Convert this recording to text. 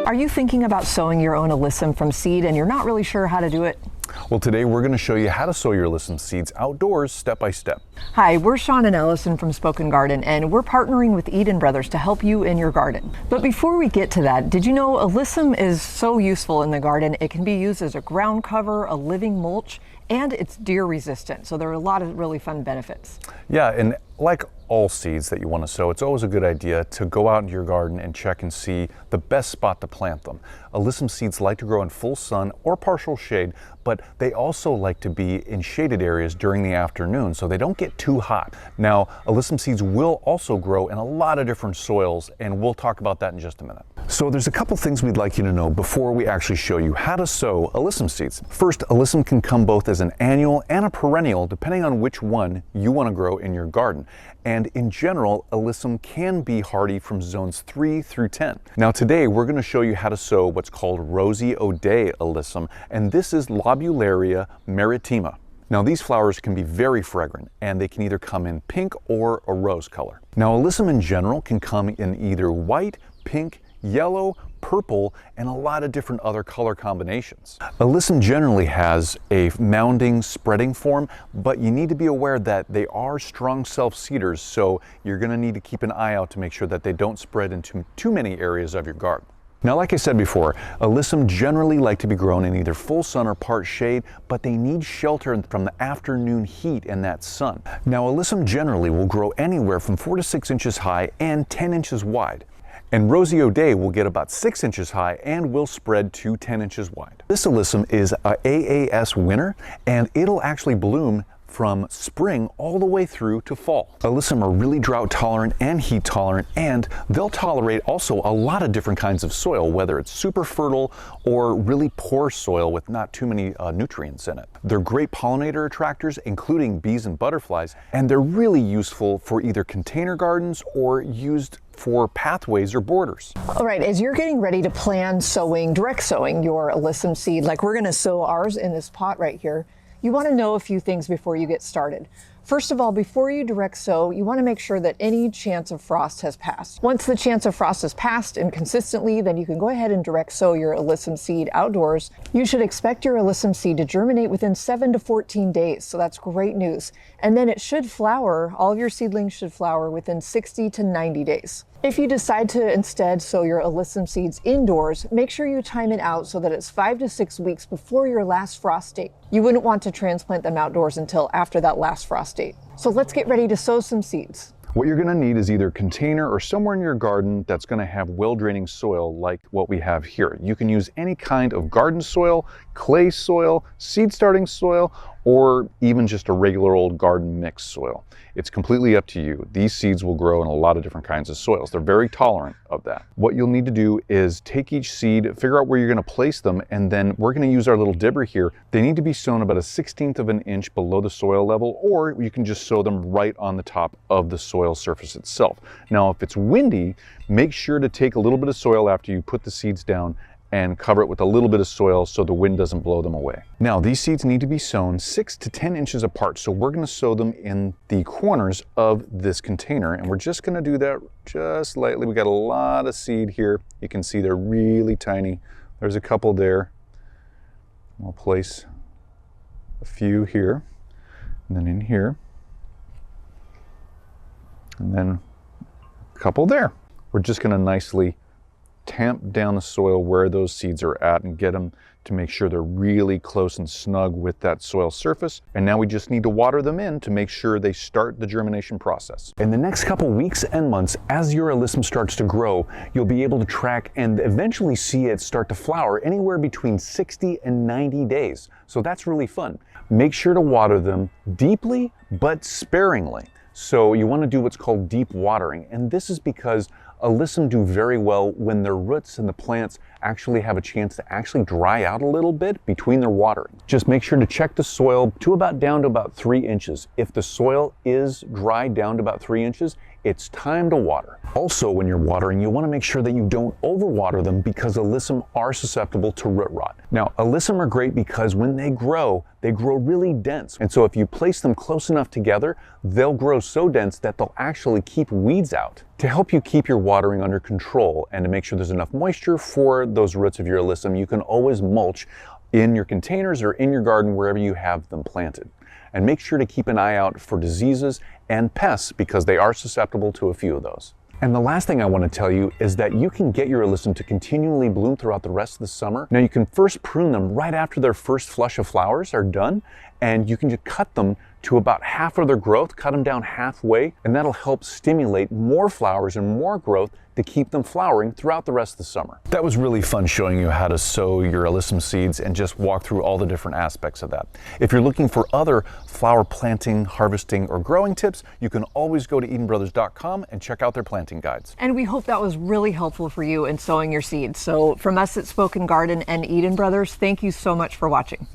Are you thinking about sowing your own alyssum from seed and you're not really sure how to do it? Well, today we're going to show you how to sow your alyssum seeds outdoors step by step. Hi, we're Sean and Allison from Spoken Garden, and we're partnering with Eden Brothers to help you in your garden. But before we get to that, did you know alyssum is so useful in the garden? It can be used as a ground cover, a living mulch, and it's deer resistant. So there are a lot of really fun benefits. Yeah, and like all seeds that you want to sow, it's always a good idea to go out into your garden and check and see the best spot to plant them. Alyssum seeds like to grow in full sun or partial shade, but they also like to be in shaded areas during the afternoon so they don't get too hot. Now, alyssum seeds will also grow in a lot of different soils, and we'll talk about that in just a minute. So there's a couple things we'd like you to know before we actually show you how to sow alyssum seeds. First, alyssum can come both as an annual and a perennial depending on which one you want to grow in your garden. And in general, alyssum can be hardy from zones 3 through 10. Now today we're going to show you how to sow what's called Rosy O'Day alyssum, and this is Lobularia maritima. Now these flowers can be very fragrant, and they can either come in pink or a rose color. Now alyssum in general can come in either white, pink, yellow, purple, and a lot of different other color combinations. Alyssum generally has a mounding, spreading form, but you need to be aware that they are strong self-seeders, so you're going to need to keep an eye out to make sure that they don't spread into too many areas of your garden. Now, like I said before, alyssum generally like to be grown in either full sun or part shade, but they need shelter from the afternoon heat and that sun. Now, alyssum generally will grow anywhere from 4 to 6 inches high and 10 inches wide. And Rosy O'Day will get about 6 inches high and will spread to 10 inches wide. This alyssum is a AAS winner, and it'll actually bloom from spring all the way through to fall. Alyssum are really drought tolerant and heat tolerant, and they'll tolerate also a lot of different kinds of soil, whether it's super fertile or really poor soil with not too many nutrients in it. They're great pollinator attractors, including bees and butterflies, and they're really useful for either container gardens or used for pathways or borders. All right, as you're getting ready to plan sowing, direct sowing your alyssum seed, like we're gonna sow ours in this pot right here, you want to know a few things before you get started. First of all, before you direct sow, you want to make sure that any chance of frost has passed. Once the chance of frost has passed and consistently, then you can go ahead and direct sow your alyssum seed outdoors. You should expect your alyssum seed to germinate within 7 to 14 days, so that's great news. And then it should flower, all of your seedlings should flower within 60 to 90 days. If you decide to instead sow your alyssum seeds indoors, make sure you time it out so that it's 5 to 6 weeks before your last frost date. You wouldn't want to transplant them outdoors until after that last frost date. So let's get ready to sow some seeds. What you're going to need is either a container or somewhere in your garden that's going to have well-draining soil like what we have here. You can use any kind of garden soil, clay soil, seed starting soil, or even just a regular old garden mixed soil. It's completely up to you. These seeds will grow in a lot of different kinds of soils. They're very tolerant of that. What you'll need to do is take each seed, figure out where you're going to place them, and then we're going to use our little dibber here. They need to be sown about 1/16 of an inch below the soil level, or you can just sow them right on the top of the soil surface itself. Now, if it's windy, make sure to take a little bit of soil after you put the seeds down and cover it with a little bit of soil so the wind doesn't blow them away. Now, these seeds need to be sown 6 to 10 inches apart, so we're going to sow them in the corners of this container, and we're just going to do that just lightly. We got a lot of seed here. You can see they're really tiny. There's a couple there. We'll place a few here, and then in here, and then a couple there. We're just going to nicely tamp down the soil where those seeds are at and get them to make sure they're really close and snug with that soil surface. And now we just need to water them in to make sure they start the germination process. In the next couple weeks and months, as your alyssum starts to grow, you'll be able to track and eventually see it start to flower anywhere between 60 and 90 days. So that's really fun. Make sure to water them deeply but sparingly. So you want to do what's called deep watering, and this is because alyssum do very well when their roots and the plants actually have a chance to actually dry out a little bit between their watering. Just make sure to check the soil down to about 3 inches. If the soil is dry down to about 3 inches, it's time to water. Also, when you're watering, you want to make sure that you don't overwater them because alyssum are susceptible to root rot. Now, alyssum are great because when they grow really dense. And so if you place them close enough together, they'll grow so dense that they'll actually keep weeds out. To help you keep your watering under control and to make sure there's enough moisture for those roots of your alyssum, you can always mulch in your containers or in your garden wherever you have them planted. And make sure to keep an eye out for diseases and pests because they are susceptible to a few of those. And the last thing I want to tell you is that you can get your alyssum to continually bloom throughout the rest of the summer. Now you can first prune them right after their first flush of flowers are done, and you can just cut them to about half of their growth, cut them down halfway, and that'll help stimulate more flowers and more growth to keep them flowering throughout the rest of the summer. That was really fun showing you how to sow your alyssum seeds and just walk through all the different aspects of that. If you're looking for other flower planting, harvesting, or growing tips, you can always go to EdenBrothers.com and check out their planting guides. And we hope that was really helpful for you in sowing your seeds. So from us at Spoken Garden and Eden Brothers, thank you so much for watching.